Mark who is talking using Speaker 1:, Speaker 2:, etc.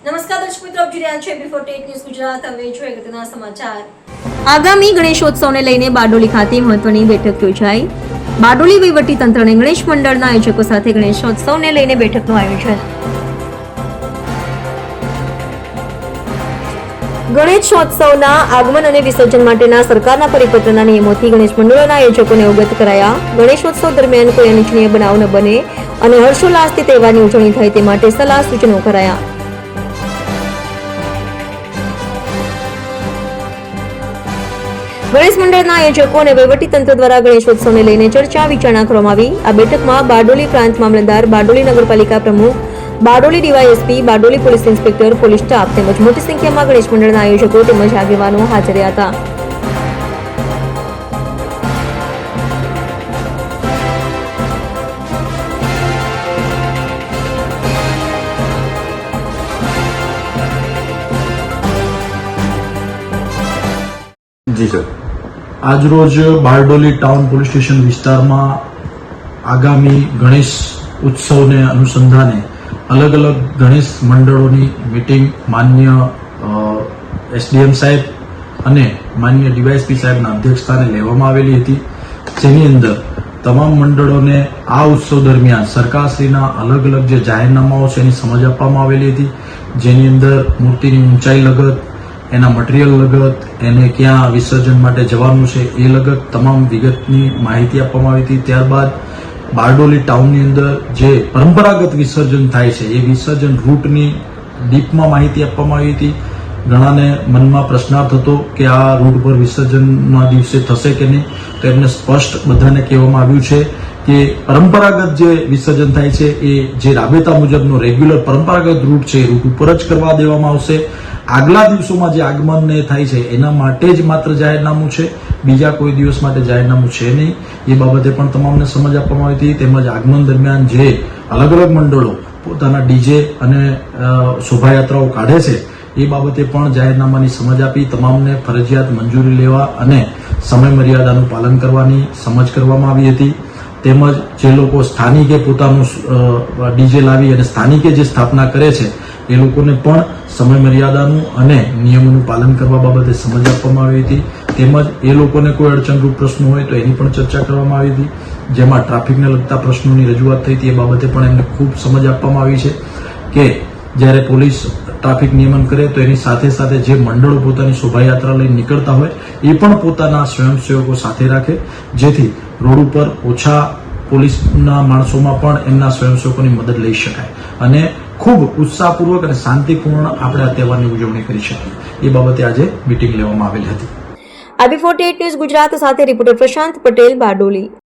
Speaker 1: નમસ્કાર દર્શક મિત્રો, આપ જોઈ રહ્યા છો AB48 ન્યૂઝ ગુજરાત. હવે જોઈએ અગત્યના સમાચાર. આગામી ગણેશોત્સવને લઈને બારડોલી ખાતે મહત્વની બેઠક યોજાઈ. બારડોલી વહીવટીતંત્રને ગણેશ મંડળના આયોજકો સાથે ગણેશોત્સવને લઈને બેઠકનું આયોજન. ગણેશોત્સવના આગમન અને વિસર્જન માટેના સરકારના પરિપત્રના નિયમોથી ગણેશ મંડળોના આયોજકોને અવગત કરાયા. ગણેશોત્સવ દરમિયાન કોઈ અનિચ્છનીય બનાવ ન બને અને હર્ષોલ્લાસથી તહેવારની ઉજવણી થાય તે માટે સલાહ સૂચનો કરાયા. ગણેશ મંડળના આયોજકો અને વહીવટીતંત્ર દ્વારા ગણેશોત્સવને લઈને ચર્ચા વિચારણા કરવામાં આવી. આ બેઠકમાં બારડોલી પ્રાંત મામલતદાર, બારડોલી નગરપાલિકા પ્રમુખ, Bardoli DYSP, Bardoli police inspector, police staff તેમજ મોટી સંખ્યામાં ગણેશ મંડળના આયોજકો તેમજ આગેવાનો હાજર રહ્યા હતા.
Speaker 2: જી સર.
Speaker 3: આજરોજ બારડોલી ટાઉન પોલીસ સ્ટેશન વિસ્તારમાં આગામી ગણેશ ઉત્સવને અનુસંધાને અલગ અલગ ગણેશ મંડળોની મીટિંગ માન્ય એસડીએમ સાહેબ અને માન્ય ડીવાયએસપી સાહેબના અધ્યક્ષસ્થાને લેવામાં આવેલી હતી, જેની અંદર તમામ મંડળોને આ ઉત્સવ દરમિયાન સરકારશ્રીના અલગ અલગ જે જાહેરનામાઓ છે એની સમજ આપવામાં આવેલી હતી, જેની અંદર મૂર્તિની ઊંચાઈ લગત, એના મટીરિયલ લગત, એને ક્યાં વિસર્જન માટે જવાનું છે એ લગત તમામ વિગતની માહિતી આપવામાં આવી હતી. ત્યારબાદ બારડોલી ટાઉનની અંદર જે પરંપરાગત વિસર્જન થાય છે એ વિસર્જન રૂટની ડીપમાં માહિતી આપવામાં આવી હતી. ઘણાને મનમાં પ્રશ્નાર્થ હતો કે આ રૂટ પર વિસર્જનના દિવસે થશે કે નહીં, તો એમને સ્પષ્ટ બધાને કહેવામાં આવ્યું છે કે પરંપરાગત જે વિસર્જન થાય છે એ જે રાબેતા મુજબનો રેગ્યુલર પરંપરાગત રૂટ છે એ રૂટ ઉપર જ કરવા દેવામાં આવશે. આગલા દિવસોમાં જે આગમન થાય છે એના માટે જ માત્ર જાહેરનામું છે, બીજા કોઈ દિવસ માટે જાહેરનામું છે નહીં. એ બાબતે પણ તમામને સમજ આપવામાં આવી હતી. તેમજ આગમન દરમિયાન જે અલગ અલગ મંડળો પોતાના ડીજે અને શોભાયાત્રાઓ કાઢે છે એ બાબતે પણ જાહેરનામાની સમજ આપી તમામને ફરજિયાત મંજૂરી લેવા અને સમય મર્યાદાનું પાલન કરવાની સમજ કરવામાં આવી હતી. તેમજ જે લોકો સ્થાનિકે પોતાનું ડીજે લાવી અને સ્થાનિકે જે સ્થાપના કરે છે એ લોકોને પણ સમય મર્યાદાનું અને નિયમોનું પાલન કરવા બાબતે સમજ આપવામાં આવી હતી. તેમજ એ લોકોને કોઈ અડચણરૂપ પ્રશ્નો હોય તો એની પણ ચર્ચા કરવામાં આવી હતી, જેમાં ટ્રાફિકને લગતા પ્રશ્નોની રજૂઆત થઈ હતી. એ બાબતે પણ એમને ખૂબ સમજ આપવામાં આવી છે કે જ્યારે પોલીસ ટ્રાફિક નિયમન કરે તો એની સાથે સાથે જે મંડળો પોતાની શોભાયાત્રા લઈને નીકળતા હોય એ પણ પોતાના સ્વયંસેવકો સાથે રાખે, જેથી રોડ ઉપર ઓછા પોલીસના માણસોમાં પણ એમના સ્વયંસેવકોની મદદ લઈ શકાય અને ખૂબ ઉત્સાહપૂર્વક અને શાંતિપૂર્ણ આપણે આ તહેવારની ઉજવણી કરી શકીએ. એ બાબતે આજે મીટિંગ લેવામાં આવેલી હતી.
Speaker 1: AB48 ન્યૂઝ ગુજરાત સાથે રિપોર્ટર પ્રશાંત પટેલ, બારડોલી.